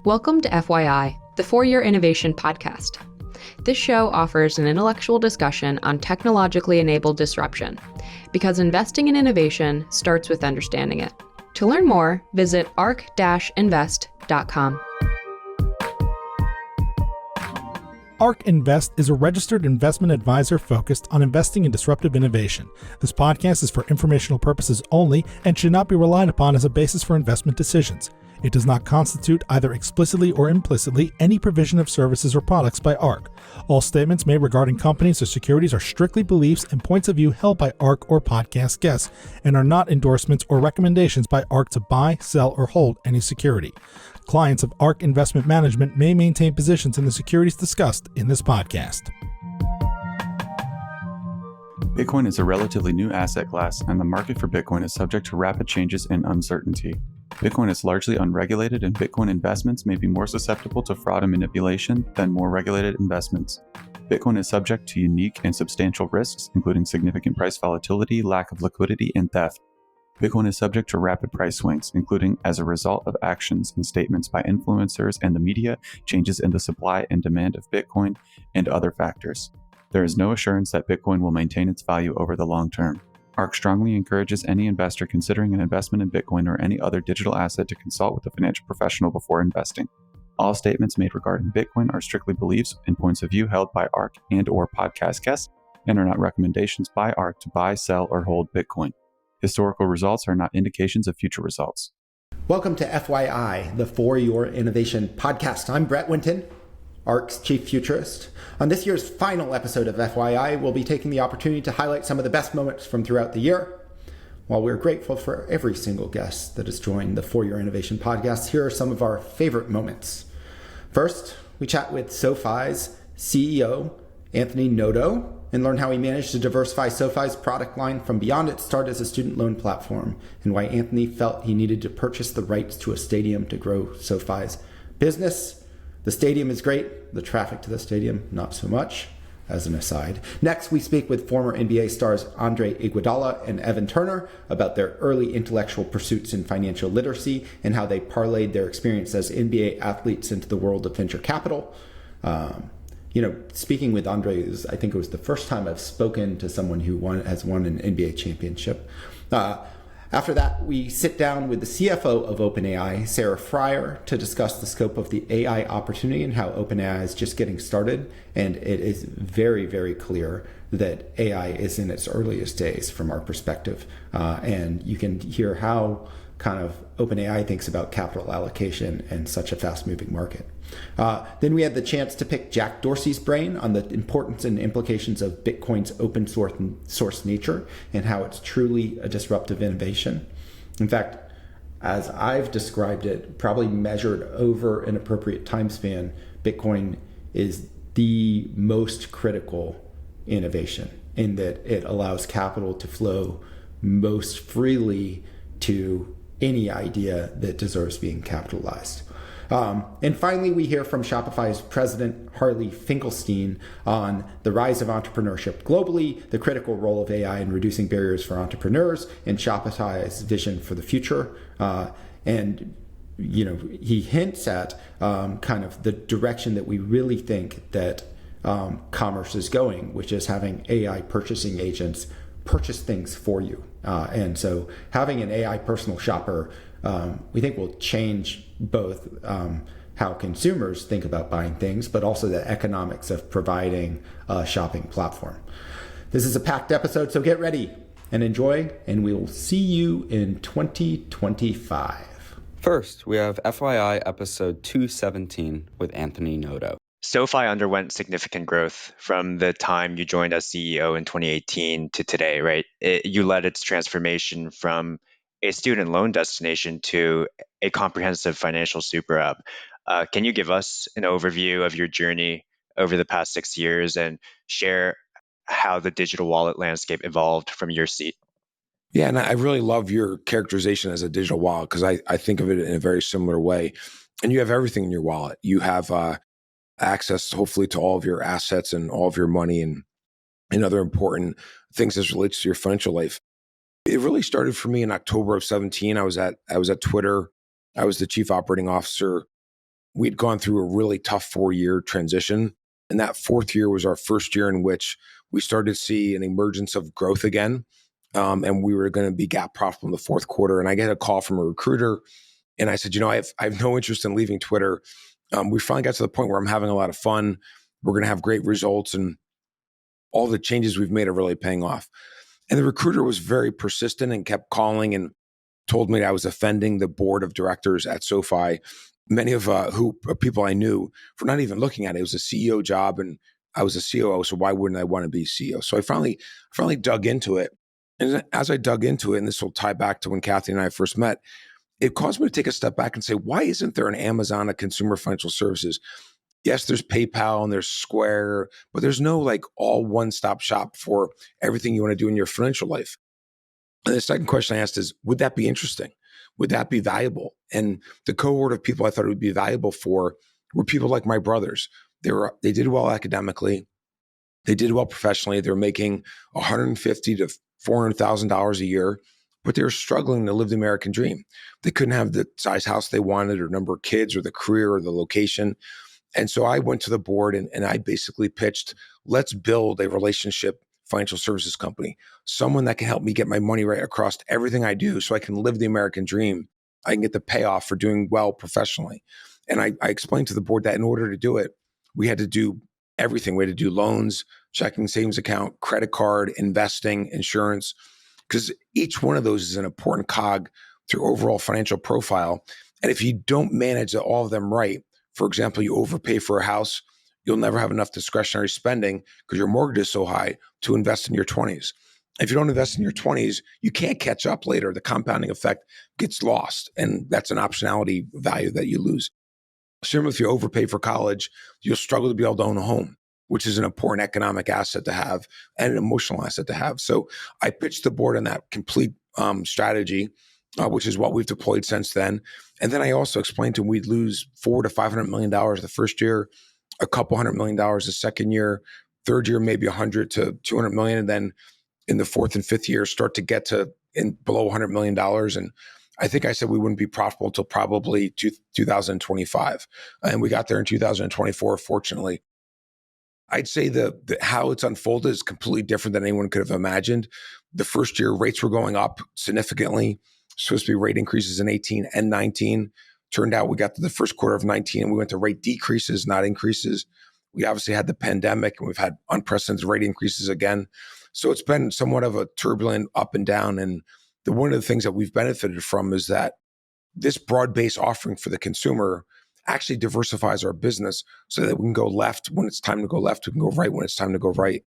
Welcome to FYI, the 4-Year Innovation Podcast. This show offers an intellectual discussion on technologically enabled disruption, because investing in innovation starts with understanding it. To learn more, visit arc-invest.com. ARK Invest is a registered investment advisor focused on investing in disruptive innovation. This podcast is for informational purposes only and should not be relied upon as a basis for investment decisions. It does not constitute, either explicitly or implicitly, any provision of services or products by ARK. All statements made regarding companies or securities are strictly beliefs and points of view held by ARK or podcast guests and are not endorsements or recommendations by ARK to buy, sell, or hold any security. Clients of ARK Investment Management may maintain positions in the securities discussed in this podcast. Bitcoin is a relatively new asset class, and the market for Bitcoin is subject to rapid changes and uncertainty. Bitcoin is largely unregulated, and Bitcoin investments may be more susceptible to fraud and manipulation than more regulated investments. Bitcoin is subject to unique and substantial risks, including significant price volatility, lack of liquidity, and theft. Bitcoin is subject to rapid price swings, including as a result of actions and statements by influencers and the media, changes in the supply and demand of Bitcoin, and other factors. There is no assurance that Bitcoin will maintain its value over the long term. ARK strongly encourages any investor considering an investment in Bitcoin or any other digital asset to consult with a financial professional before investing. All statements made regarding Bitcoin are strictly beliefs and points of view held by ARK and/or podcast guests and are not recommendations by ARK to buy, sell, or hold Bitcoin. Historical results are not indications of future results. Welcome to FYI, the For Your Innovation Podcast. I'm Brett Winton, ARK's Chief Futurist. On this year's final episode of FYI, we'll be taking the opportunity to highlight some of the best moments from throughout the year. While we're grateful for every single guest that has joined the For Your Innovation Podcast, here are some of our favorite moments. First, we chat with SoFi's CEO Anthony Noto and learn how he managed to diversify SoFi's product line from beyond its start as a student loan platform and why Anthony felt he needed to purchase the rights to a stadium to grow SoFi's business. The stadium is great. The traffic to the stadium, not so much, as an aside. Next, we speak with former NBA stars Andre Iguodala and Evan Turner about their early intellectual pursuits in financial literacy and how they parlayed their experience as NBA athletes into the world of venture capital. Speaking with Andre, I think it was the first time I've spoken to someone who has won an NBA championship. After that, we sit down with the CFO of OpenAI, Sarah Friar, to discuss the scope of the AI opportunity and how OpenAI is just getting started. And it is very, very clear that AI is in its earliest days from our perspective. And you can hear how kind of OpenAI thinks about capital allocation in such a fast-moving market. Then we had the chance to pick Jack Dorsey's brain on the importance and implications of Bitcoin's open source nature and how it's truly a disruptive innovation. In fact, as I've described it, probably measured over an appropriate time span, Bitcoin is the most critical innovation in that it allows capital to flow most freely to any idea that deserves being capitalized. And finally, we hear from Shopify's president, Harley Finkelstein, on the rise of entrepreneurship globally, the critical role of AI in reducing barriers for entrepreneurs, and Shopify's vision for the future. He hints at kind of the direction that we really think that commerce is going, which is having AI purchasing agents purchase things for you. And so having an AI personal shopper, we think will change both how consumers think about buying things, but also the economics of providing a shopping platform. This is a packed episode, so get ready and enjoy, and we will see you in 2025. First, we have FYI episode 217 with Anthony Noto. SoFi underwent significant growth from the time you joined as CEO in 2018 to today, right? You led its transformation from a student loan destination to a comprehensive financial super app. Can you give us an overview of your journey over the past 6 years and share how the digital wallet landscape evolved from your seat? Yeah, and I really love your characterization as a digital wallet because I think of it in a very similar way. And you have everything in your wallet. You have access, hopefully, to all of your assets and all of your money and other important things as relates to your financial life. It really started for me in October of 17. I was at Twitter. I was the chief operating officer. We'd gone through a really tough 4-year transition. And that fourth year was our first year in which we started to see an emergence of growth again. And we were going to be GAAP profitable in the fourth quarter. And I get a call from a recruiter. And I said, I have no interest in leaving Twitter. We finally got to the point where I'm having a lot of fun. We're going to have great results. And all the changes we've made are really paying off. And the recruiter was very persistent and kept calling and told me that I was offending the board of directors at SoFi. Many of people I knew for not even looking at it. It was a CEO job and I was a COO. So why wouldn't I want to be CEO? So I finally dug into it. And as I dug into it, and this will tie back to when Kathy and I first met, it caused me to take a step back and say, why isn't there an Amazon of consumer financial services? Yes, there's PayPal and there's Square, but there's no like all one-stop shop for everything you want to do in your financial life. And the second question I asked is, would that be interesting? Would that be valuable? And the cohort of people I thought it would be valuable for were people like my brothers. They did well academically. They did well professionally. They were making $150,000 to $400,000 a year, but they were struggling to live the American dream. They couldn't have the size house they wanted or number of kids or the career or the location. And so I went to the board and I basically pitched, let's build a relationship financial services company, someone that can help me get my money right across everything I do so I can live the American dream. I can get the payoff for doing well professionally. And I explained to the board that in order to do it, we had to do everything. We had to do loans, checking, savings account, credit card, investing, insurance, because each one of those is an important cog to your overall financial profile. And if you don't manage all of them right, for example, you overpay for a house, you'll never have enough discretionary spending because your mortgage is so high to invest in your 20s. If you don't invest in your 20s, you can't catch up later. The compounding effect gets lost, and that's an optionality value that you lose. Similar, if you overpay for college, you'll struggle to be able to own a home, which is an important economic asset to have and an emotional asset to have. So I pitched the board on that complete strategy, which is what we've deployed since then. And then I also explained to them we'd lose $400 to $500 million the first year, a couple $100 million the second year, third year maybe 100 to 200 million, and then in the fourth and fifth year start to get to below $100 million. And I think I said we wouldn't be profitable until probably 2025, and we got there in 2024. Fortunately, I'd say the how it's unfolded is completely different than anyone could have imagined. The first year rates were going up significantly. Supposed to be rate increases in 18 and 19. Turned out we got to the first quarter of 19 and we went to rate decreases, not increases. We obviously had the pandemic and we've had unprecedented rate increases again. So it's been somewhat of a turbulent up and down. And one of the things that we've benefited from is that this broad-based offering for the consumer actually diversifies our business so that we can go left when it's time to go left, we can go right when it's time to go right.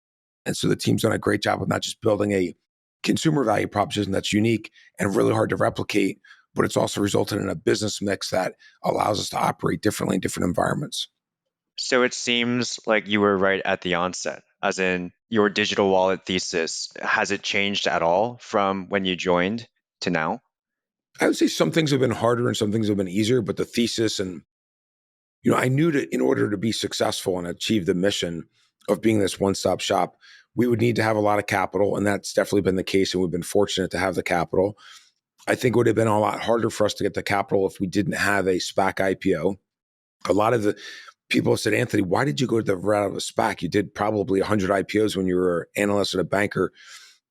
And so the team's done a great job of not just building a consumer value proposition that's unique and really hard to replicate, but it's also resulted in a business mix that allows us to operate differently in different environments. So it seems like you were right at the onset, as in your digital wallet thesis. Has it changed at all from when you joined to now? I would say some things have been harder and some things have been easier, but the thesis and, I knew that in order to be successful and achieve the mission of being this one-stop shop, we would need to have a lot of capital. And that's definitely been the case. And we've been fortunate to have the capital. I think it would have been a lot harder for us to get the capital if we didn't have a SPAC IPO. A lot of the people said, Anthony, why did you go to the route of a SPAC? You did probably 100 IPOs when you were an analyst at a banker.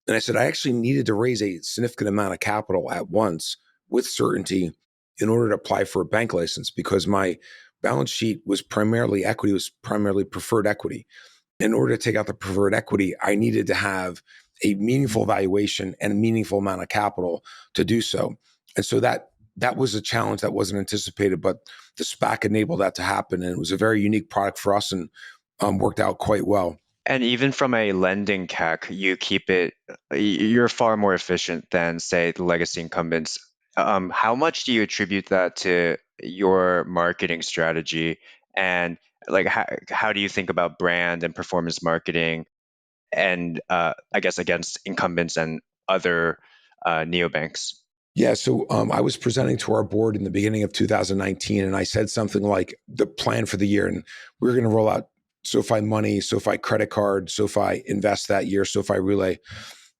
And I said, I actually needed to raise a significant amount of capital at once with certainty in order to apply for a bank license because my balance sheet was primarily equity, was primarily preferred equity. In order to take out the preferred equity, I needed to have a meaningful valuation and a meaningful amount of capital to do so. And so that was a challenge that wasn't anticipated, but the SPAC enabled that to happen. And it was a very unique product for us and worked out quite well. And even from a lending CAC, you're far more efficient than, say, the legacy incumbents. How much do you attribute that to your marketing strategy? And like, how do you think about brand and performance marketing and I guess against incumbents and other neobanks? Yeah, so I was presenting to our board in the beginning of 2019, and I said something like the plan for the year, and we were going to roll out SoFi Money, SoFi Credit Card, SoFi Invest that year, SoFi Relay.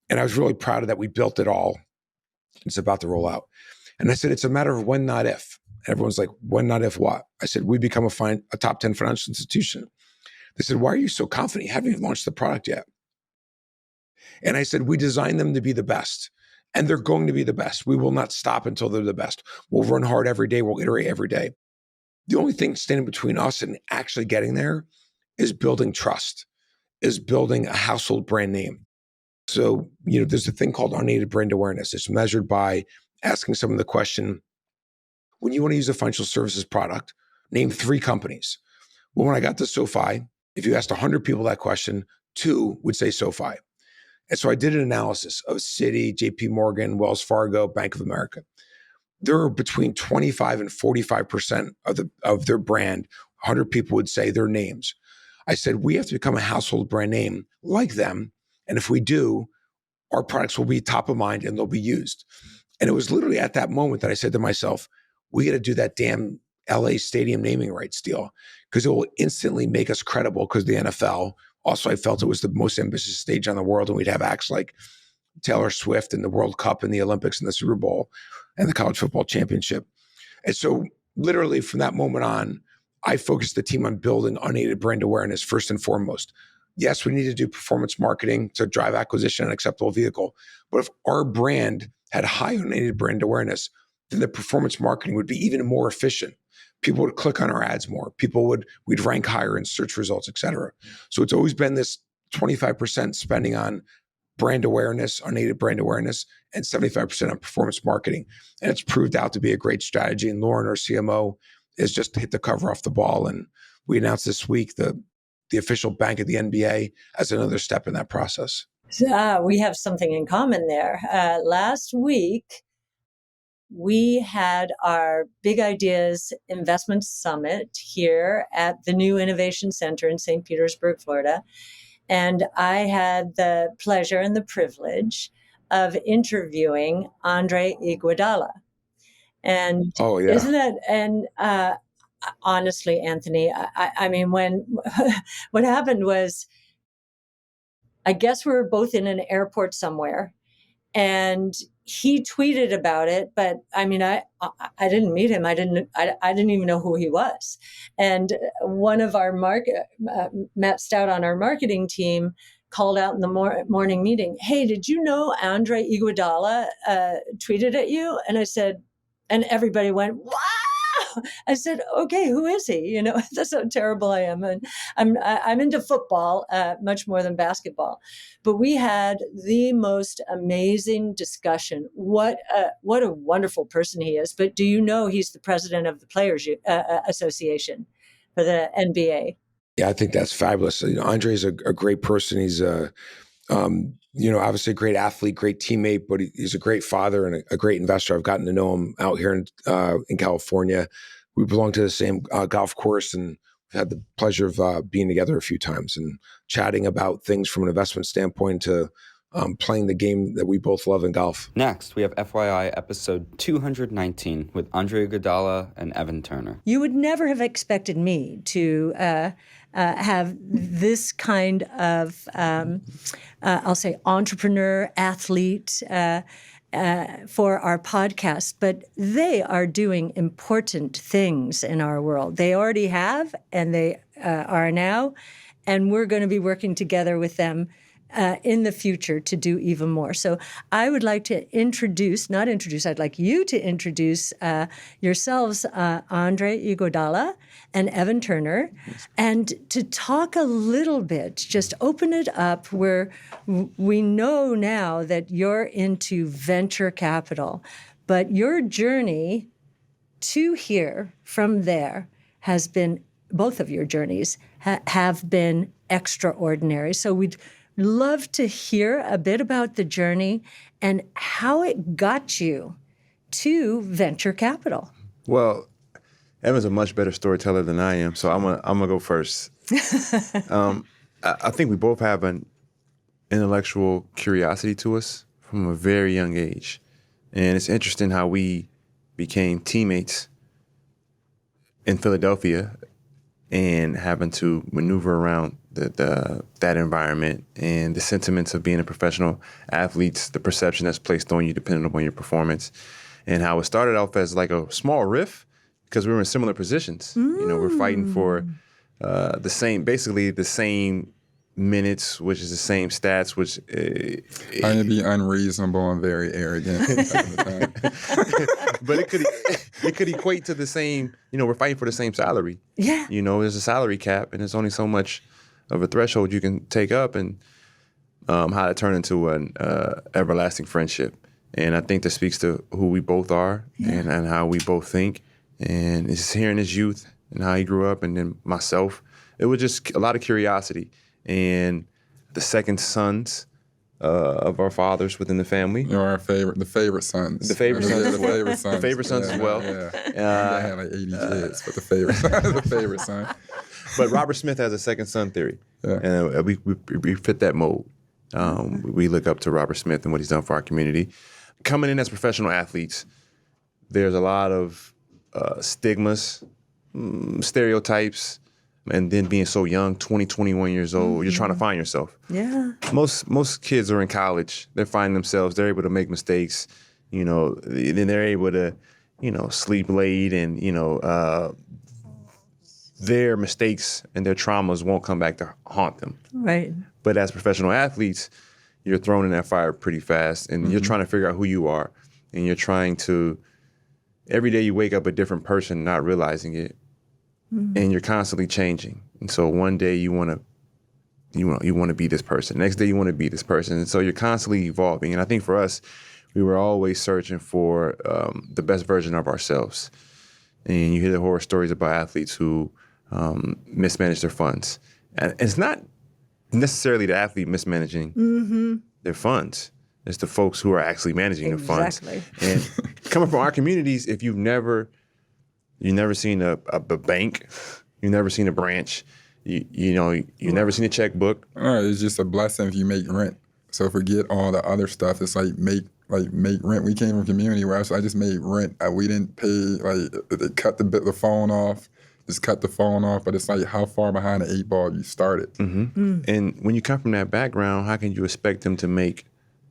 And I was really proud of that. We built it all. It's about to roll out. And I said, it's a matter of when, not if. And everyone's like, when, not if what? I said, we become a top 10 financial institution. They said, why are you so confident? You haven't even launched the product yet. And I said, we designed them to be the best. And they're going to be the best. We will not stop until they're the best. We'll run hard every day. We'll iterate every day. The only thing standing between us and actually getting there is building trust, is building a household brand name. So, there's a thing called unaided brand awareness. It's measured by asking someone the question, when you want to use a financial services product, name 3 companies. Well, when I got to SoFi, if you asked 100 people that question, 2 would say SoFi. And so I did an analysis of Citi, JP Morgan, Wells Fargo, Bank of America. There are between 25 and 45% of their brand. 100 people would say their names. I said, we have to become a household brand name like them. And if we do, our products will be top of mind and they'll be used. And it was literally at that moment that I said to myself, we got to do that damn LA stadium naming rights deal because it will instantly make us credible because the NFL. Also, I felt it was the most ambitious stage on the world, and we'd have acts like Taylor Swift and the World Cup and the Olympics and the Super Bowl and the college football championship. And so literally from that moment on, I focused the team on building unaided brand awareness first and foremost. Yes, we need to do performance marketing to drive acquisition and acceptable vehicle. But if our brand had high unaided brand awareness, then the performance marketing would be even more efficient. People would click on our ads more. We'd rank higher in search results, et cetera. So it's always been this 25% spending on brand awareness, unaided brand awareness, and 75% on performance marketing. And it's proved out to be a great strategy. And Lauren, our CMO, has just hit the cover off the ball. And we announced this week the official bank of the NBA as another step in that process. We have something in common there. Last week, we had our Big Ideas Investment Summit here at the new Innovation Center in St. Petersburg, Florida. And I had the pleasure and the privilege of interviewing Andre Iguodala. And oh, yeah. Isn't that, and honestly, Anthony, I mean, when what happened was, I guess we were both in an airport somewhere, and he tweeted about it. But I mean, I didn't meet him. I didn't even know who he was. And one of our Matt Stout on our marketing team called out in the morning meeting, "Hey, did you know Andre Iguodala tweeted at you?" And I said, and everybody went, "Wow!" I said, "Okay, who is he?" You know, that's how terrible I am. And I'm into football much more than basketball. But we had the most amazing discussion. What a wonderful person he is. But do you know he's the president of the Players Association for the NBA? Yeah, I think that's fabulous. Andre is a great person. He's obviously a great athlete, great teammate, but he's a great father and a great investor. I've gotten to know him out here in California. We belong to the same golf course, and we've had the pleasure of being together a few times and chatting about things from an investment standpoint to playing the game that we both love in golf. Next, we have FYI episode 219 with Andre Iguodala and Evan Turner. You would never have expected me to have this kind of, I'll say, entrepreneur, athlete for our podcast, but they are doing important things in our world. They already have, and they are now, and we're going to be working together with them in the future to do even more. So I would like to I'd like you to introduce yourselves, Andre Iguodala and Evan Turner, and to talk a little bit, just open it up where we know now that you're into venture capital, but your journey to here from there has been, both of your journeys have been extraordinary. So we'd love to hear a bit about the journey and how it got you to venture capital. Well, Evan's a much better storyteller than I am, so I'm gonna go first. I think we both have an intellectual curiosity to us from a very young age, and it's interesting how we became teammates in Philadelphia and having to maneuver around that environment and the sentiments of being a professional athlete, the perception that's placed on you depending upon your performance, and how it started off as like a small riff because we were in similar positions. We're fighting for basically the same minutes, which is the same stats, which I'm gonna be unreasonable and very arrogant. But it could equate to the same. We're fighting for the same salary. Yeah. There's a salary cap, and there's only so much of a threshold you can take up, and how to turn into an everlasting friendship. And I think that speaks to who we both are and how we both think. And it's hearing his youth and how he grew up, and then myself. It was just a lot of curiosity. And the second sons of our fathers within the family. The favorite sons. The favorite sons. Yeah, the favorite sons. The favorite sons as well. Yeah. I had like 80 kids, but the favorite son. But Robert Smith has a second son theory. Yeah. And we fit that mold. We look up to Robert Smith and what he's done for our community. Coming in as professional athletes, there's a lot of stigmas, stereotypes, and then being so young, 20, 21 years old, you're trying to find yourself. Yeah. Most kids are in college. They're finding themselves. They're able to make mistakes. Then they're able to, sleep late, and their mistakes and their traumas won't come back to haunt them. Right. But as professional athletes, you're thrown in that fire pretty fast, and you're trying to figure out who you are, and you're trying to. Every day you wake up a different person, not realizing it. And you're constantly changing. And so one day you want to be this person. Next day you want to be this person. And so you're constantly evolving. And I think for us, we were always searching for the best version of ourselves. And you hear the horror stories about athletes who mismanage their funds. And it's not necessarily the athlete mismanaging their funds. It's the folks who are actually managing the funds. And coming from our communities, if you've never seen a bank, you've never seen a branch, you've never seen a checkbook. All right, it's just a blessing if you make rent. So forget all the other stuff. It's like make rent. We came from a community where I just made rent. We didn't pay, they cut the phone off, just cut the phone off. But it's like how far behind the 8 ball you started. And when you come from that background, how can you expect them to make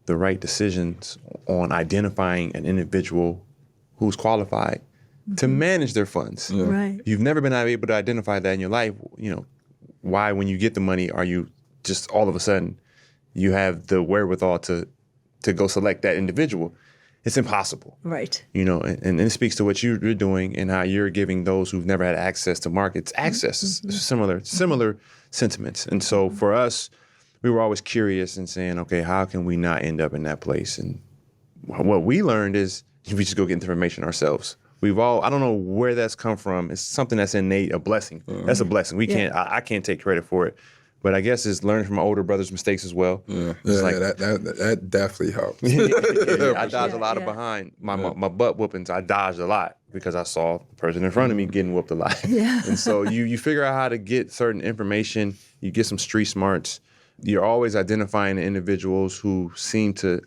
the right decisions on identifying an individual who's qualified to manage their funds? Yeah. Right. You've never been able to identify that in your life. Why when you get the money are you just all of a sudden you have the wherewithal to go select that individual? It's impossible. Right. And it speaks to what you're doing and how you're giving those who've never had access to markets access. Similar sentiments. And so for us, we were always curious and saying, okay, how can we not end up in that place? And what we learned is we just go get information ourselves. I don't know where that's come from. It's something that's innate, a blessing. That's a blessing. I can't take credit for it. But I guess it's learning from my older brother's mistakes as well. That definitely helps. I dodged a lot of behind. My butt whoopings, I dodged a lot because I saw the person in front of me getting whooped a lot. Yeah. And so you figure out how to get certain information. You get some street smarts. You're always identifying the individuals who seem to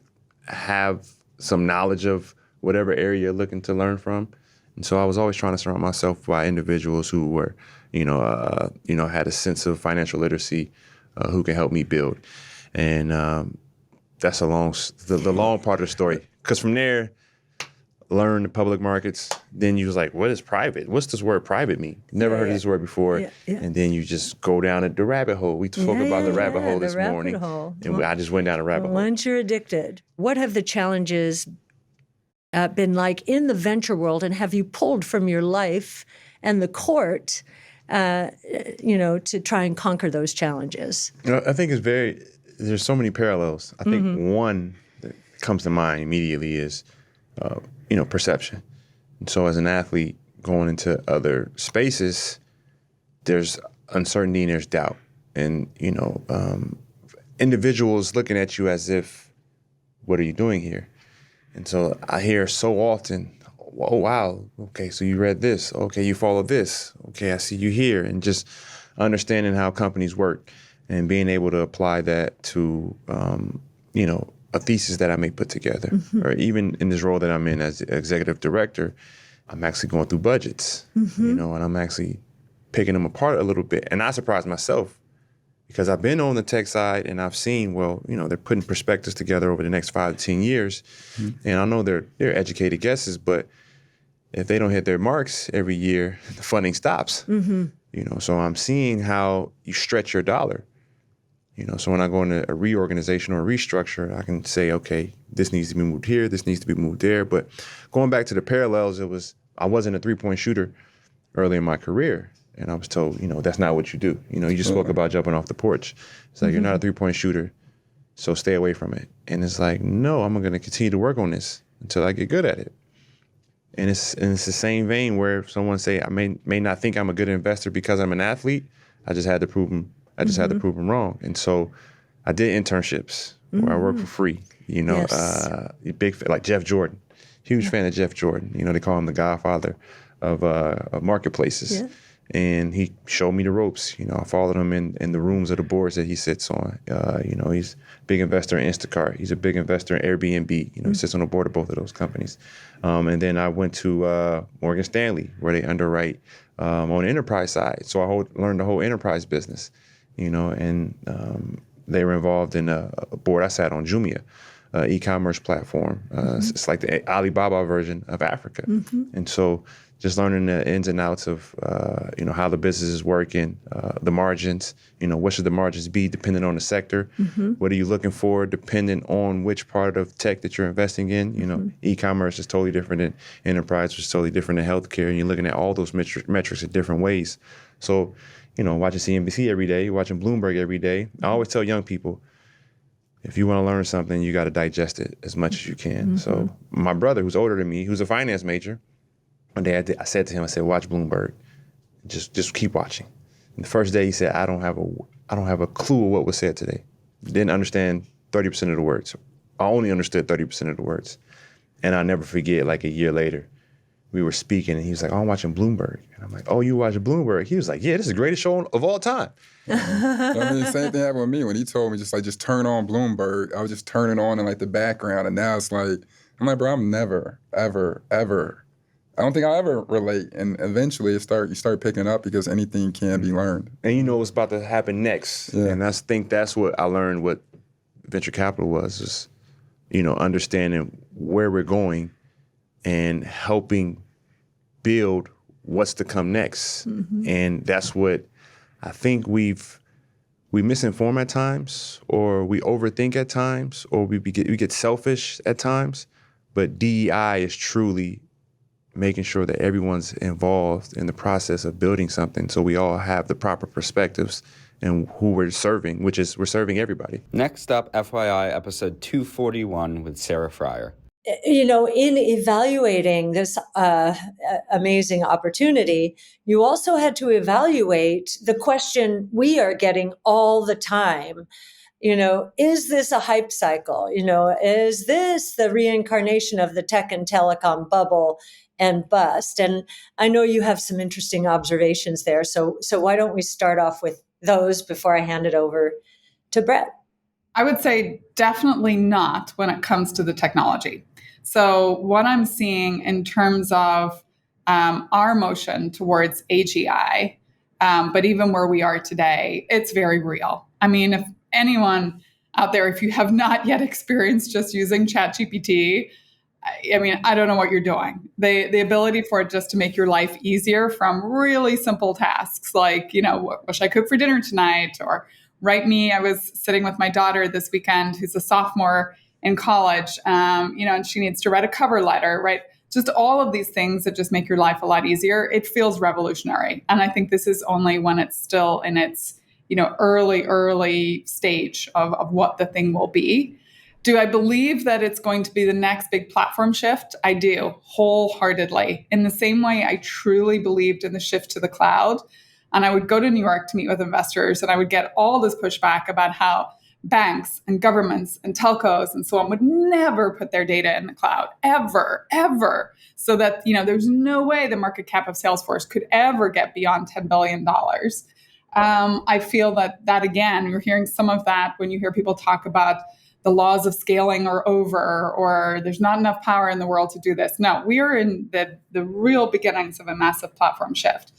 have some knowledge of whatever area you're looking to learn from. And so I was always trying to surround myself by individuals who were, had a sense of financial literacy, who can help me build. And that's the long part of the story. Because from there, learn the public markets. Then you was like, what is private? What's this word private mean? Never heard of this word before. Yeah. And then you just go down the rabbit hole. We spoke about the rabbit hole this morning. And I just went down a rabbit hole. Once you're addicted, what have the challenges been like in the venture world? And have you pulled from your life and the court, to try and conquer those challenges? I think there's so many parallels. I think one that comes to mind immediately is, perception. And so as an athlete going into other spaces, there's uncertainty and there's doubt. And, individuals looking at you as if, what are you doing here? And so I hear so often, oh, wow, okay, so you read this. Okay, you follow this. Okay, I see you here. And just understanding how companies work and being able to apply that to, a thesis that I may put together. Or even in this role that I'm in as executive director, I'm actually going through budgets, and I'm actually picking them apart a little bit. And I surprised myself because I've been on the tech side and I've seen, well, they're putting perspectives together over the next 5 to 10 years. And I know they're educated guesses, but if they don't hit their marks every year, the funding stops. So I'm seeing how you stretch your dollar. So when I go into a reorganization or a restructure, I can say, okay, this needs to be moved here, this needs to be moved there. But going back to the parallels, I wasn't a 3-point shooter early in my career. And I was told, that's not what you do. You just spoke about jumping off the porch. It's like, you're not a 3-point shooter, so stay away from it. And it's like, no, I'm going to continue to work on this until I get good at it. And it's the same vein where if someone say, I may not think I'm a good investor because I'm an athlete, I just had to prove them wrong. And so I did internships where I worked for free, big, like Jeff Jordan, huge fan of Jeff Jordan. They call him the godfather of marketplaces. Yeah. And he showed me the ropes. I followed him in the rooms of the boards that he sits on. He's a big investor in Instacart. He's a big investor in Airbnb. He sits on the board of both of those companies. And then I went to Morgan Stanley, where they underwrite on the enterprise side. So I learned the whole enterprise business, and they were involved in a board I sat on, Jumia, e-commerce platform. It's like the Alibaba version of Africa. And so just learning the ins and outs of, how the business is working, the margins, what should the margins be depending on the sector? What are you looking for depending on which part of tech that you're investing in? E-commerce is totally different than enterprise, which is totally different than healthcare. And you're looking at all those metrics in different ways. So, watching CNBC every day, watching Bloomberg every day, I always tell young people, if you want to learn something, you got to digest it as much as you can. So my brother, who's older than me, who's a finance major, one day I said to him, watch Bloomberg. Just keep watching. And the first day he said, I don't have a clue of what was said today. Didn't understand 30% of the words. I only understood 30% of the words. And I'll never forget, like a year later, we were speaking and he was like, I'm watching Bloomberg. And I'm like, oh, you watch Bloomberg? He was like, yeah, this is the greatest show of all time. Same thing happened with me when he told me just turn on Bloomberg. I was just turning on in like the background. And now it's like, I'm like, bro, I'm never, ever, ever. I don't think I'll ever relate. And eventually you start picking up because anything can be learned. And what's about to happen next. Yeah. And I think that's what I learned what venture capital was understanding where we're going and helping build what's to come next. And that's what I think we misinform at times, or we overthink at times, or we get selfish at times. But DEI is truly making sure that everyone's involved in the process of building something, so we all have the proper perspectives and who we're serving, which is we're serving everybody. Next up, FYI, episode 241 with Sarah Friar. In evaluating this amazing opportunity, you also had to evaluate the question we are getting all the time. Is this a hype cycle? Is this the reincarnation of the tech and telecom bubble and bust? And I know you have some interesting observations there. So why don't we start off with those before I hand it over to Brett? I would say definitely not when it comes to the technology. So what I'm seeing in terms of our motion towards AGI, but even where we are today, it's very real. I mean, if anyone out there, if you have not yet experienced just using ChatGPT, I don't know what you're doing. The ability for it just to make your life easier from really simple tasks like, what should I cook for dinner tonight? Or I was sitting with my daughter this weekend, who's a sophomore in college, and she needs to write a cover letter, right? Just all of these things that just make your life a lot easier. It feels revolutionary. And I think this is only when it's still in its, early stage of what the thing will be. Do I believe that it's going to be the next big platform shift? I do, wholeheartedly. In the same way I truly believed in the shift to the cloud. And I would go to New York to meet with investors, and I would get all this pushback about how banks and governments and telcos and so on would never put their data in the cloud, ever. So that, there's no way the market cap of Salesforce could ever get beyond $10 billion. I feel that again, you're hearing some of that when you hear people talk about the laws of scaling are over, or there's not enough power in the world to do this. No, we are in the real beginnings of a massive platform shift.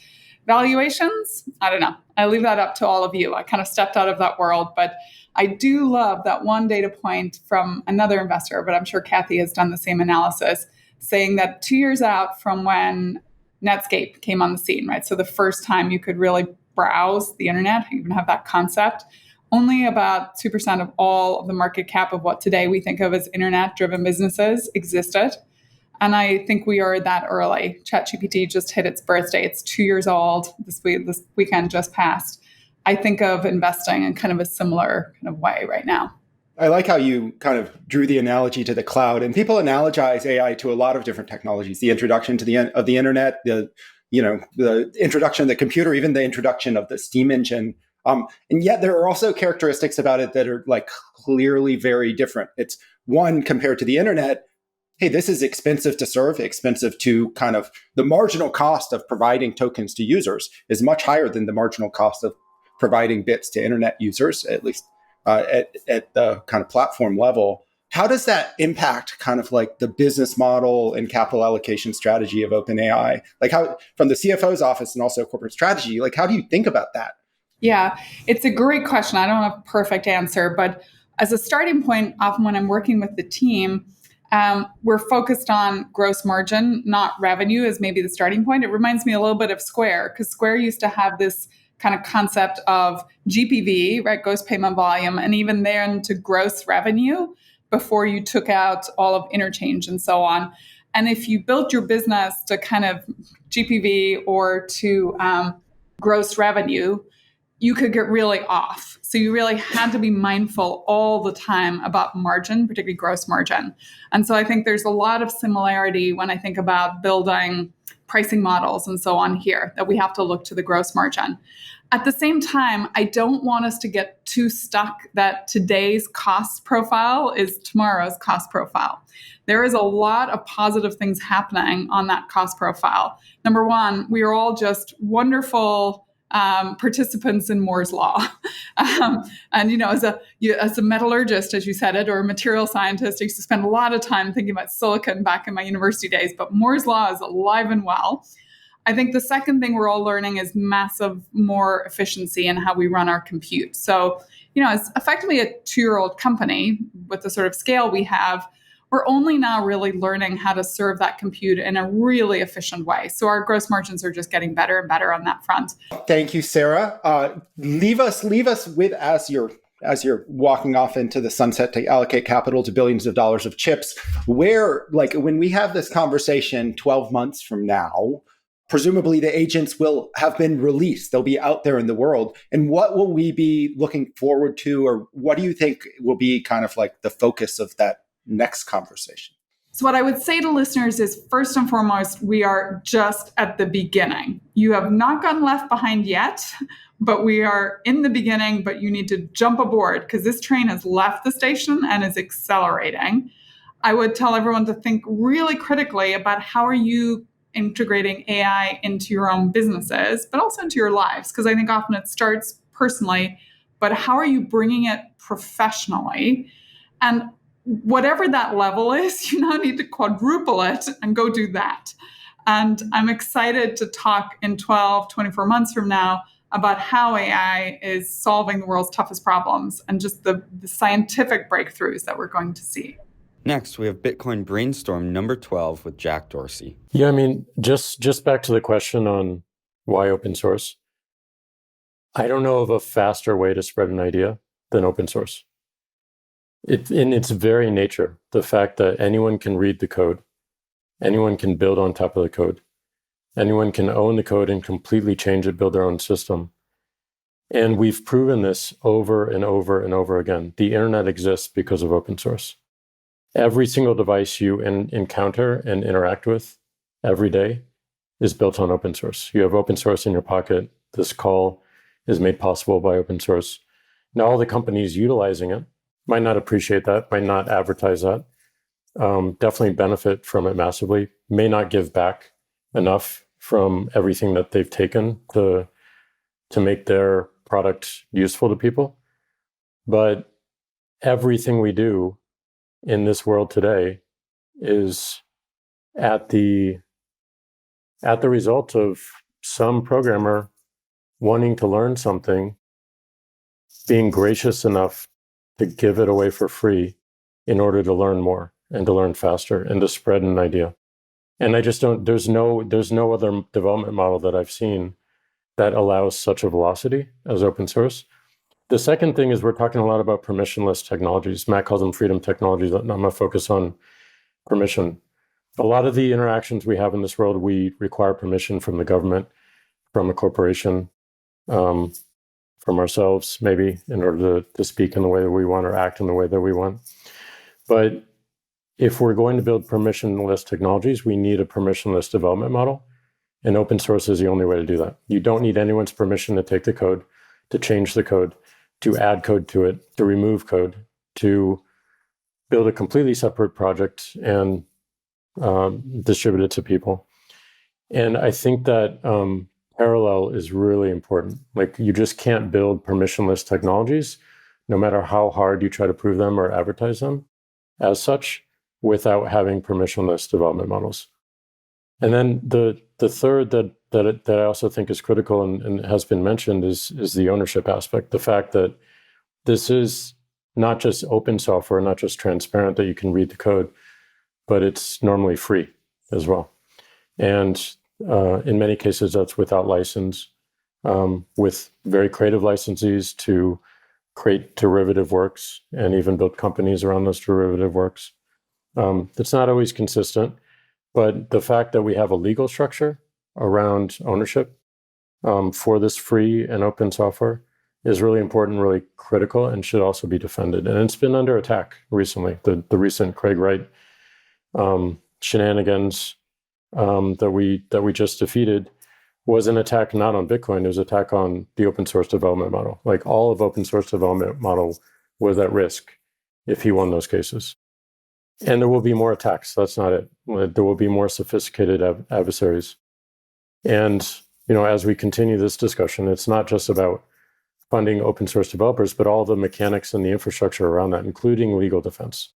Valuations, I don't know. I leave that up to all of you. I kind of stepped out of that world, but I do love that one data point from another investor, but I'm sure Kathy has done the same analysis, saying that 2 years out from when Netscape came on the scene, right? So the first time you could really browse the internet, even have that concept, only about 2% of all of the market cap of what today we think of as internet-driven businesses existed. And I think we are that early. ChatGPT just hit its birthday. It's 2 years old. This weekend just passed. I think of investing in kind of a similar kind of way right now. I like how you kind of drew the analogy to the cloud, and people analogize AI to a lot of different technologies. The introduction to the internet, the introduction of the computer, even the introduction of the steam engine. And yet there are also characteristics about it that are like clearly very different. It's one, compared to the internet, hey, this is expensive to serve, expensive to kind of the marginal cost of providing tokens to users is much higher than the marginal cost of providing bits to internet users, at least at the kind of platform level. How does that impact kind of like the business model and capital allocation strategy of OpenAI? Like how, from the CFO's office and also corporate strategy, like how do you think about that? Yeah, it's a great question. I don't have a perfect answer, but as a starting point, often when I'm working with the team, we're focused on gross margin, not revenue as maybe the starting point. It reminds me a little bit of Square, because Square used to have this kind of concept of GPV, right, gross payment volume, and even then to gross revenue before you took out all of interchange and so on. And if you built your business to kind of GPV or to gross revenue, you could get really off. So you really had to be mindful all the time about margin, particularly gross margin. And so I think there's a lot of similarity when I think about building pricing models and so on here, that we have to look to the gross margin. At the same time, I don't want us to get too stuck that today's cost profile is tomorrow's cost profile. There is a lot of positive things happening on that cost profile. Number one, we are all just wonderful participants in Moore's law. And, you know, as a metallurgist, as you said it, or a material scientist, I used to spend a lot of time thinking about silicon back in my university days, but Moore's law is alive and well. I think the second thing we're all learning is massive more efficiency in how we run our compute. So, you know, it's effectively a 2-year-old company with the sort of scale we have. We're only now really learning how to serve that compute in a really efficient way. So our gross margins are just getting better and better on that front. Thank you, Sarah. Leave us with, as you're walking off into the sunset to allocate capital to billions of dollars of chips, where, like, when we have this conversation 12 months from now, presumably the agents will have been released. They'll be out there in the world. And what will we be looking forward to, or what do you think will be kind of like the focus of that next conversation? So what I would say to listeners is, first and foremost, we are just at the beginning. You have not gotten left behind yet, but we are in the beginning, but you need to jump aboard because this train has left the station and is accelerating. I would tell everyone to think really critically about how are you integrating AI into your own businesses, but also into your lives, because I think often it starts personally, but how are you bringing it professionally? And whatever that level is, you now need to quadruple it and go do that. And I'm excited to talk in 12, 24 months from now about how AI is solving the world's toughest problems and just the scientific breakthroughs that we're going to see. Next, we have Bitcoin Brainstorm number 12 with Jack Dorsey. Yeah, I mean, just back to the question on why open source. I don't know of a faster way to spread an idea than open source. In its very nature, the fact that anyone can read the code, anyone can build on top of the code, anyone can own the code and completely change it, build their own system. And we've proven this over and over and over again. The internet exists because of open source. Every single device you encounter and interact with every day is built on open source. You have open source in your pocket. This call is made possible by open source. Now, all the companies utilizing it might not appreciate that, might not advertise that, definitely benefit from it massively, may not give back enough from everything that they've taken to make their product useful to people. But everything we do in this world today is at the result of some programmer wanting to learn something, being gracious enough to give it away for free in order to learn more and to learn faster and to spread an idea. And I just don't, there's no other development model that I've seen that allows such a velocity as open source. The second thing is we're talking a lot about permissionless technologies. Matt calls them freedom technologies. I'm going to focus on permission. A lot of the interactions we have in this world, we require permission from the government, from a corporation, from ourselves, maybe, in order to speak in the way that we want or act in the way that we want. But if we're going to build permissionless technologies, we need a permissionless development model. And open source is the only way to do that. You don't need anyone's permission to take the code, to change the code, to add code to it, to remove code, to build a completely separate project and distribute it to people. And I think that parallel is really important. Like, you just can't build permissionless technologies, no matter how hard you try to prove them or advertise them as such, without having permissionless development models. And then the third that I also think is critical and has been mentioned is the ownership aspect. The fact that this is not just open software, not just transparent that you can read the code, but it's normally free as well. And in many cases, that's without license, with very creative licensees to create derivative works and even build companies around those derivative works. It's not always consistent, but the fact that we have a legal structure around ownership for this free and open software is really important, really critical, and should also be defended. And it's been under attack recently. The recent Craig Wright shenanigans that we just defeated was an attack not on Bitcoin, it was an attack on the open source development model. Like, all of open source development model was at risk if he won those cases. And there will be more attacks. That's not it. There will be more sophisticated adversaries. And, as we continue this discussion, it's not just about funding open source developers, but all the mechanics and the infrastructure around that, including legal defense,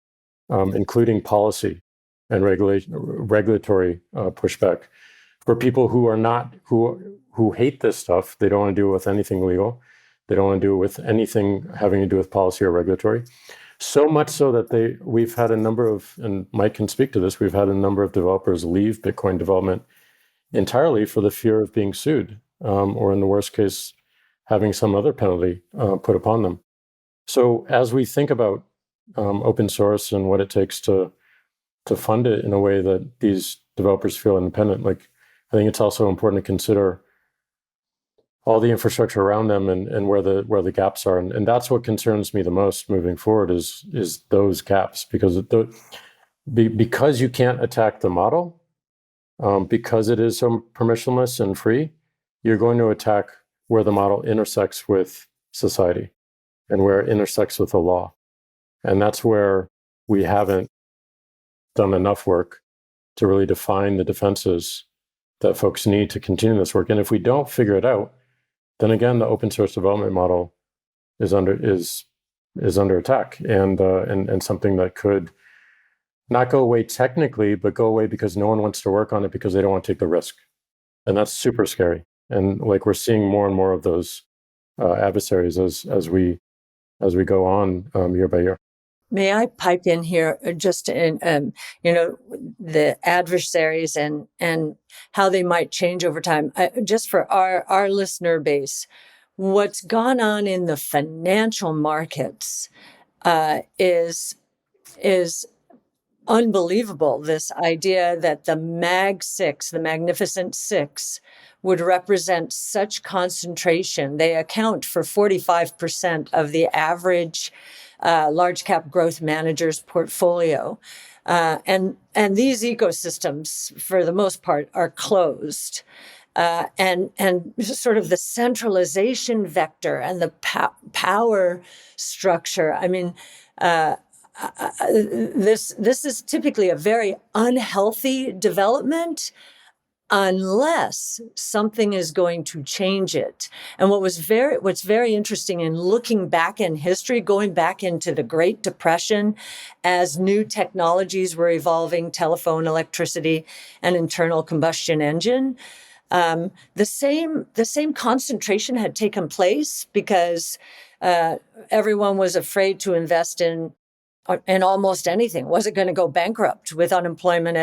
including policy and regulatory pushback for people who are not, who hate this stuff. They don't want to do it with anything legal. They don't want to do it with anything having to do with policy or regulatory. So much so that we've had a number of, and Mike can speak to this, we've had a number of developers leave Bitcoin development entirely for the fear of being sued, or in the worst case, having some other penalty put upon them. So as we think about open source and what it takes to fund it in a way that these developers feel independent, like, I think it's also important to consider all the infrastructure around them and where the gaps are. And that's what concerns me the most moving forward is those gaps, because you can't attack the model, because it is so permissionless and free, you're going to attack where the model intersects with society and where it intersects with the law. And that's where we haven't done enough work to really define the defenses that folks need to continue this work. And if we don't figure it out, then again, the open source development model is under attack, and something that could not go away technically, but go away because no one wants to work on it because they don't want to take the risk. And that's super scary. And like, we're seeing more and more of those adversaries as we go on year by year. May I pipe in here just in, the adversaries and how they might change over time? Just for our listener base, what's gone on in the financial markets is unbelievable. This idea that the Mag Six, the Magnificent Six, would represent such concentration. They account for 45% of the average large cap growth manager's portfolio. And these ecosystems, for the most part, are closed. And sort of the centralization vector and the power structure. I mean, this is typically a very unhealthy development unless something is going to change it. And what's very interesting in looking back in history, going back into the Great Depression, as new technologies were evolving, telephone, electricity, and internal combustion engine, The same concentration had taken place because everyone was afraid to invest in almost anything. Was it going to go bankrupt with unemployment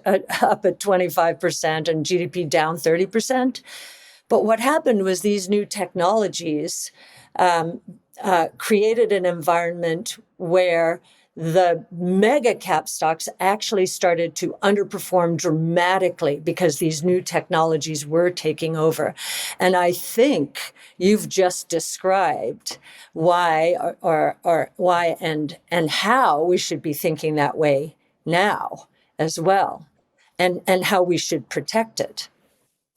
up at 25% and GDP down 30%? But what happened was these new technologies created an environment where the mega cap stocks actually started to underperform dramatically because these new technologies were taking over. And I think you've just described why or why and how we should be thinking that way now as well, and how we should protect it.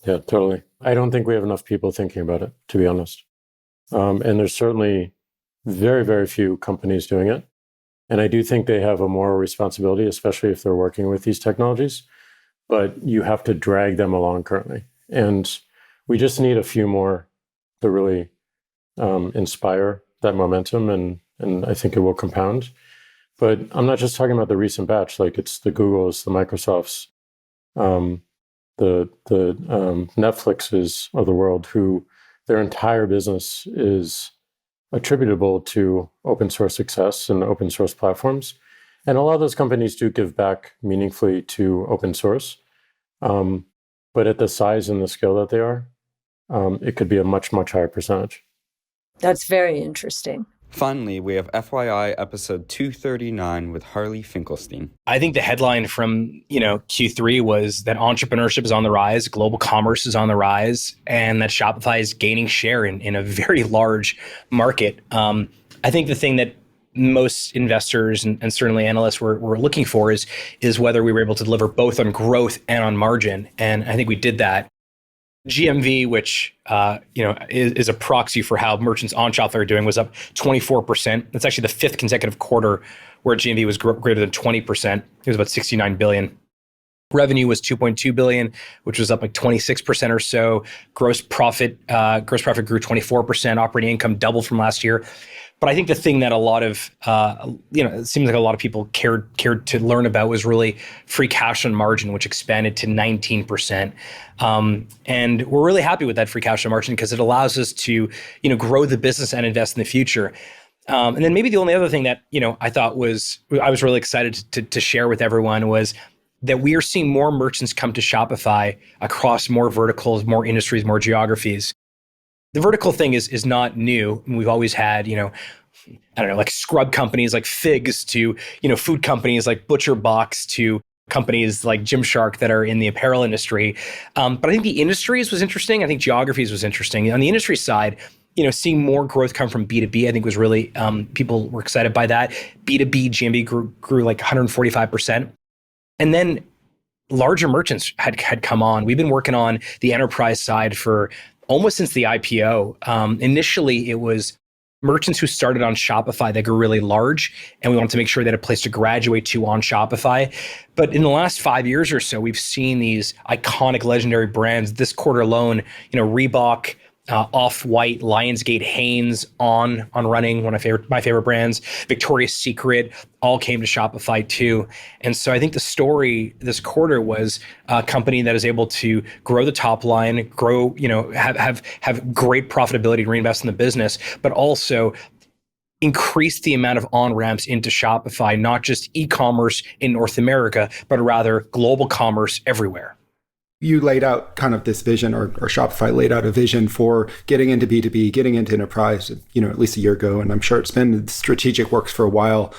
Yeah, totally. I don't think we have enough people thinking about it, to be honest. And there's certainly very, very few companies doing it. And I do think they have a moral responsibility, especially if they're working with these technologies. But you have to drag them along currently. And we just need a few more to really inspire that momentum. And I think it will compound. But I'm not just talking about the recent batch, like it's the Googles, the Microsofts, the Netflixes of the world, who their entire business is attributable to open source success and open source platforms. And a lot of those companies do give back meaningfully to open source. But at the size and the scale that they are, it could be a much, much higher percentage. That's very interesting. Finally, we have FYI episode 239 with Harley Finkelstein. I think the headline from, Q3 was that entrepreneurship is on the rise, global commerce is on the rise, and that Shopify is gaining share in a very large market. I think the thing that most investors and certainly analysts were looking for is whether we were able to deliver both on growth and on margin. And I think we did that. GMV, which is a proxy for how merchants on Shopify are doing, was up 24%. That's actually the fifth consecutive quarter where GMV was greater than 20%. It was about $69 billion. Revenue was $2.2 billion, which was up like 26% or so. Gross profit grew 24%. Operating income doubled from last year. But I think the thing that a lot of, it seems like a lot of people cared to learn about was really free cash on margin, which expanded to 19%. And we're really happy with that free cash on margin because it allows us to, grow the business and invest in the future. And then maybe the only other thing that, I thought I was really excited to share with everyone was that we are seeing more merchants come to Shopify across more verticals, more industries, more geographies. The vertical thing is not new. We've always had, like scrub companies like Figs to, food companies like ButcherBox to companies like Gymshark that are in the apparel industry. But I think the industries was interesting. I think geographies was interesting. On the industry side, seeing more growth come from B2B, I think was really, people were excited by that. B2B GMV grew like 145%. And then larger merchants had come on. We've been working on the enterprise side for almost since the IPO. Initially, it was merchants who started on Shopify that grew really large, and we wanted to make sure they had a place to graduate to on Shopify. But in the last 5 years or so, we've seen these iconic, legendary brands. This quarter alone, Reebok, Off-White, Lionsgate, Hanes, On Running, one of my favorite brands, Victoria's Secret, all came to Shopify too. And so I think the story this quarter was a company that is able to grow the top line, grow, have great profitability to reinvest in the business, but also increase the amount of on-ramps into Shopify, not just e-commerce in North America, but rather global commerce everywhere. You laid out kind of this vision, or Shopify laid out a vision for getting into B2B, getting into enterprise, at least a year ago. And I'm sure it's been strategic works for a while.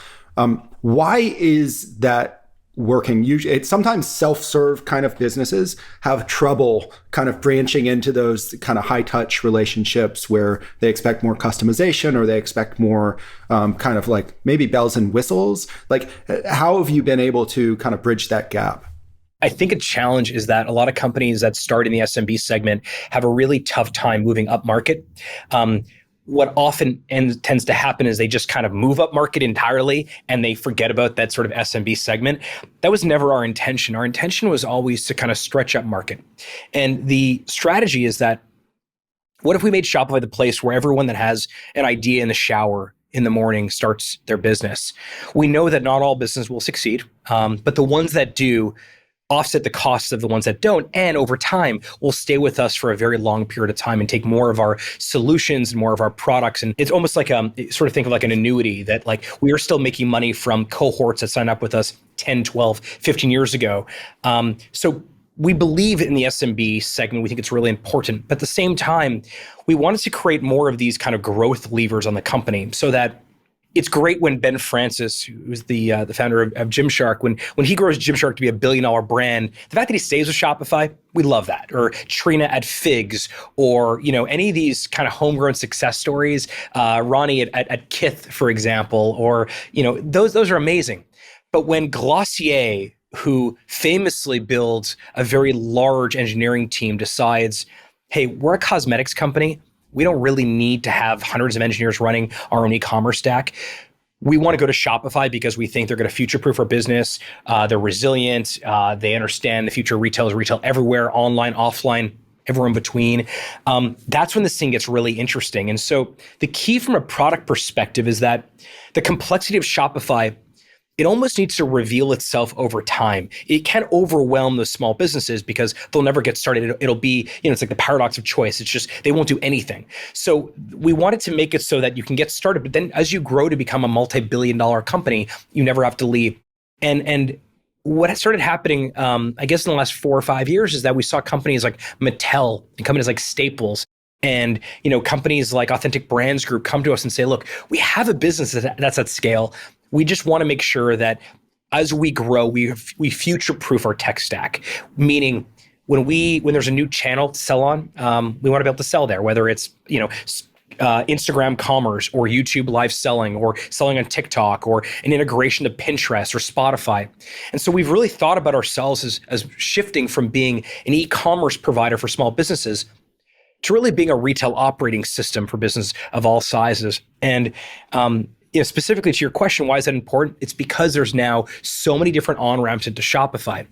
Why is that working? Usually, it's sometimes self-serve kind of businesses have trouble kind of branching into those kind of high-touch relationships where they expect more customization or they expect more kind of like maybe bells and whistles. Like, how have you been able to kind of bridge that gap? I think a challenge is that a lot of companies that start in the SMB segment have a really tough time moving up market. What often tends to happen is they just kind of move up market entirely and they forget about that sort of SMB segment. That was never our intention. Our intention was always to kind of stretch up market. And the strategy is that, what if we made Shopify the place where everyone that has an idea in the shower in the morning starts their business? We know that not all business will succeed, but the ones that do offset the costs of the ones that don't, and over time will stay with us for a very long period of time and take more of our solutions and more of our products. And it's almost like sort of think of like an annuity that like we are still making money from cohorts that signed up with us 10, 12, 15 years ago. So we believe in the SMB segment. We think it's really important. But at the same time, we wanted to create more of these kind of growth levers on the company so that it's great when Ben Francis, who's the founder of Gymshark, when he grows Gymshark to be $1 billion brand, the fact that he stays with Shopify, we love that. Or Trina at Figs, or any of these kind of homegrown success stories, Ronnie at Kith, for example, or those are amazing. But when Glossier, who famously builds a very large engineering team, decides, hey, we're a cosmetics company. We don't really need to have hundreds of engineers running our own e-commerce stack. We want to go to Shopify because we think they're going to future-proof our business. They're resilient. They understand the future of retail is retail everywhere, online, offline, everywhere in between. That's when this thing gets really interesting. And so the key from a product perspective is that the complexity of Shopify, it almost needs to reveal itself over time. It can overwhelm those small businesses because they'll never get started. It'll be, it's like the paradox of choice. It's just, they won't do anything. So we wanted to make it so that you can get started, but then as you grow to become a multi-billion-dollar company, you never have to leave. And what has started happening, I guess in the last 4 or 5 years, is that we saw companies like Mattel and companies like Staples and companies like Authentic Brands Group come to us and say, look, we have a business that's at scale. We just want to make sure that as we grow, we future-proof our tech stack. Meaning, when there's a new channel to sell on, we want to be able to sell there, whether it's Instagram commerce or YouTube live selling or selling on TikTok or an integration to Pinterest or Spotify. And so we've really thought about ourselves as shifting from being an e-commerce provider for small businesses to really being a retail operating system for business of all sizes. And specifically to your question, why is that important? It's because there's now so many different on-ramps into Shopify.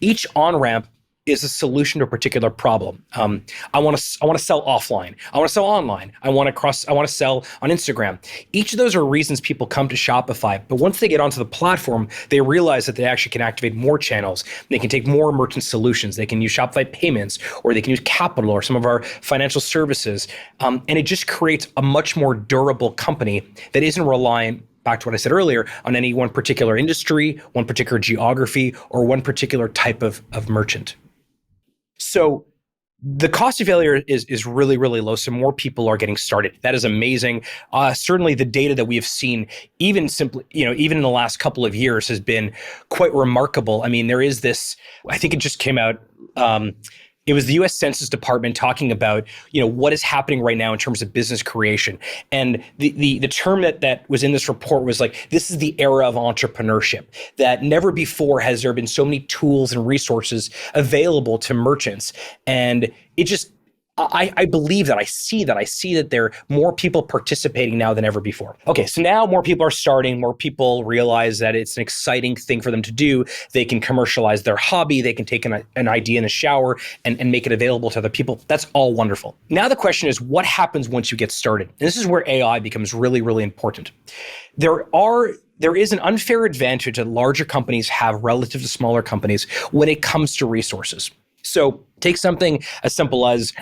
Each on-ramp is a solution to a particular problem. I want to sell offline. I want to sell online. I want to sell on Instagram. Each of those are reasons people come to Shopify. But once they get onto the platform, they realize that they actually can activate more channels. They can take more merchant solutions. They can use Shopify payments, or they can use Capital or some of our financial services. And it just creates a much more durable company that isn't reliant, back to what I said earlier, on any one particular industry, one particular geography, or one particular type of merchant. So the cost of failure is really, really low. So more people are getting started. That is amazing. Certainly the data that we have seen, even in the last couple of years, has been quite remarkable. I mean, there is this, I think it just came out, it was the US Census Department talking about, what is happening right now in terms of business creation. And the term that was in this report was like, this is the era of entrepreneurship, that never before has there been so many tools and resources available to merchants. And it just, I believe that. I see that there are more people participating now than ever before. Okay, so now more people are starting, more people realize that it's an exciting thing for them to do. They can commercialize their hobby. They can take an idea in the shower and make it available to other people. That's all wonderful. Now the question is, what happens once you get started? And this is where AI becomes really, really important. There is an unfair advantage that larger companies have relative to smaller companies when it comes to resources. So take something as simple as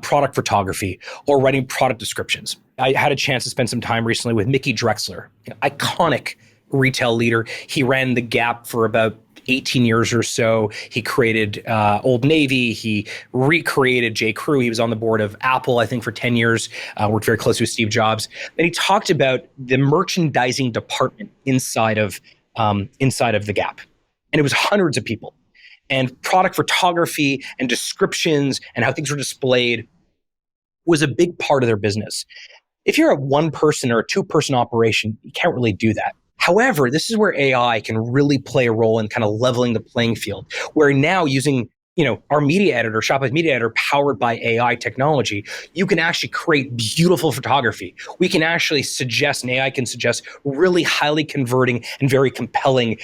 product photography or writing product descriptions. I had a chance to spend some time recently with Mickey Drexler, iconic retail leader. He ran the Gap for about 18 years or so. He created Old Navy. He recreated J. Crew. He was on the board of Apple, I think, for 10 years, worked very closely with Steve Jobs. And he talked about the merchandising department inside of the Gap. And it was hundreds of people. And product photography and descriptions and how things were displayed was a big part of their business. If you're a one-person or a two-person operation, you can't really do that. However, this is where AI can really play a role in kind of leveling the playing field, where now using our media editor, Shopify's media editor, powered by AI technology, you can actually create beautiful photography. We can actually suggest, and AI can suggest, really highly converting and very compelling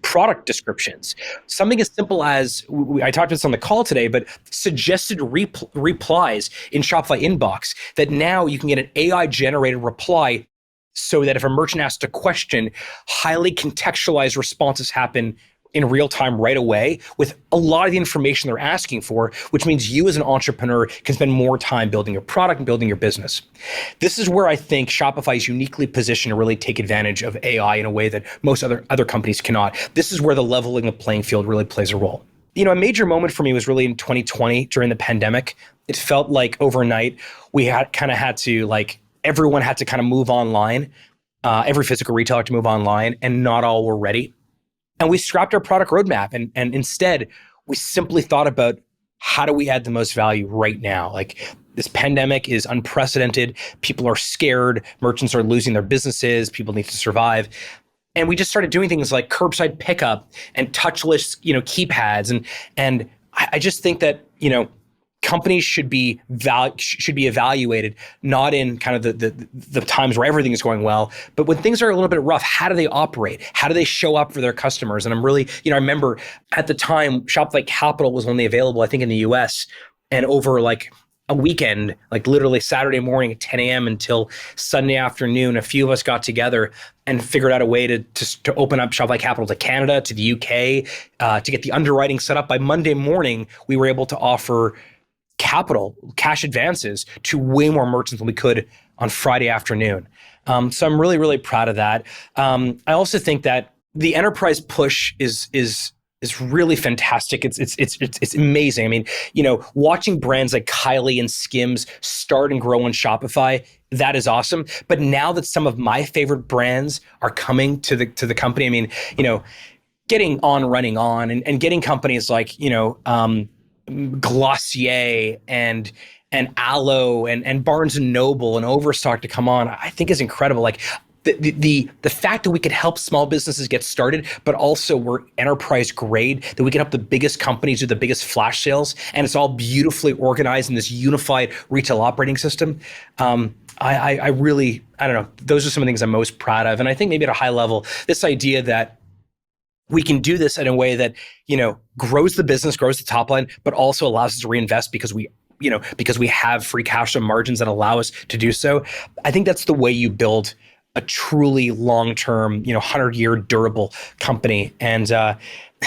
product descriptions. Something as simple as, I talked about this on the call today, but suggested replies in Shopify inbox, that now you can get an AI-generated reply so that if a merchant asks a question, highly contextualized responses happen in real time right away with a lot of the information they're asking for, which means you as an entrepreneur can spend more time building your product and building your business. This is where I think Shopify is uniquely positioned to really take advantage of AI in a way that most other companies cannot. This is where the leveling the playing field really plays a role. A major moment for me was really in 2020 during the pandemic. It felt like overnight everyone had to kind of move online. Every physical retailer had to move online, and not all were ready. And we scrapped our product roadmap, and instead we simply thought about how do we add the most value right now? Like, this pandemic is unprecedented. People are scared. Merchants are losing their businesses. People need to survive. And we just started doing things like curbside pickup and touchless, keypads. And I just think that, companies should be evaluated not in kind of the times where everything is going well, but when things are a little bit rough, how do they operate? How do they show up for their customers? And I'm really, I remember at the time, Shopify Capital was only available, I think, in the US, and over like a weekend, like literally Saturday morning at 10 a.m. until Sunday afternoon, a few of us got together and figured out a way to open up Shopify Capital to Canada, to the UK, to get the underwriting set up. By Monday morning, we were able to offer cash advances to way more merchants than we could on Friday afternoon. So I'm really, really proud of that. I also think that the enterprise push is really fantastic. It's amazing. I mean, watching brands like Kylie and Skims start and grow on Shopify, that is awesome. But now that some of my favorite brands are coming to the company, I mean, getting On Running On and getting companies like, Glossier and Aloe and Barnes and Noble and Overstock to come on, I think is incredible. Like the fact that we could help small businesses get started, but also we're enterprise grade, that we can help the biggest companies do the biggest flash sales, and it's all beautifully organized in this unified retail operating system. I really, I don't know, those are some of the things I'm most proud of. And I think maybe at a high level, this idea that we can do this in a way that, grows the business, grows the top line, but also allows us to reinvest because we have free cash flow margins that allow us to do so. I think that's the way you build a truly long-term, 100-year durable company. And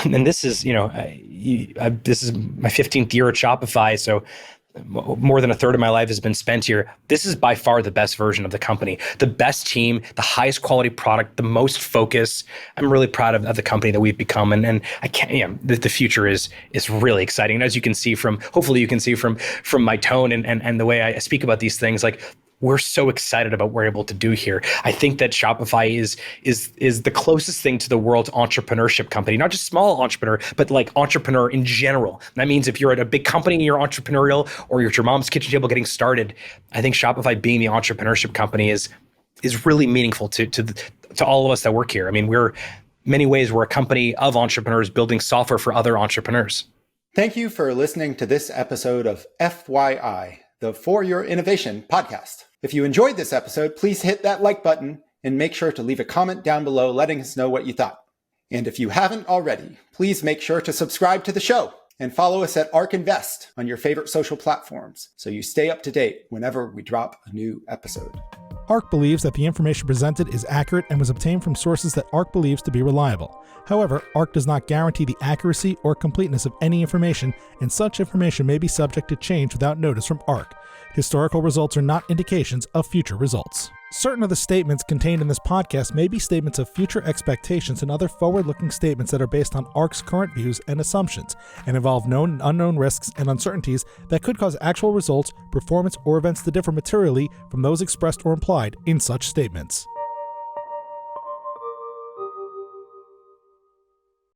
this is, this is my 15th year at Shopify. So more than a third of my life has been spent here. This is by far the best version of the company, the best team, the highest quality product, the most focus. I'm really proud of the company that we've become. And I can't, the future is really exciting. And as you can see hopefully you can see from my tone and the way I speak about these things, like, we're so excited about what we're able to do here. I think that Shopify is the closest thing to the world's entrepreneurship company, not just small entrepreneur, but like entrepreneur in general. And that means if you're at a big company and you're entrepreneurial, or you're at your mom's kitchen table getting started, I think Shopify being the entrepreneurship company is really meaningful to all of us that work here. I mean, we're a company of entrepreneurs building software for other entrepreneurs. Thank you for listening to this episode of FYI, the For Your Innovation podcast. If you enjoyed this episode, please hit that like button and make sure to leave a comment down below letting us know what you thought. And if you haven't already, please make sure to subscribe to the show and follow us at ARK Invest on your favorite social platforms so you stay up to date whenever we drop a new episode. ARK believes that the information presented is accurate and was obtained from sources that ARK believes to be reliable. However, ARK does not guarantee the accuracy or completeness of any information, and such information may be subject to change without notice from ARK. Historical results are not indications of future results. Certain of the statements contained in this podcast may be statements of future expectations and other forward-looking statements that are based on ARK's current views and assumptions, and involve known and unknown risks and uncertainties that could cause actual results, performance, or events to differ materially from those expressed or implied in such statements.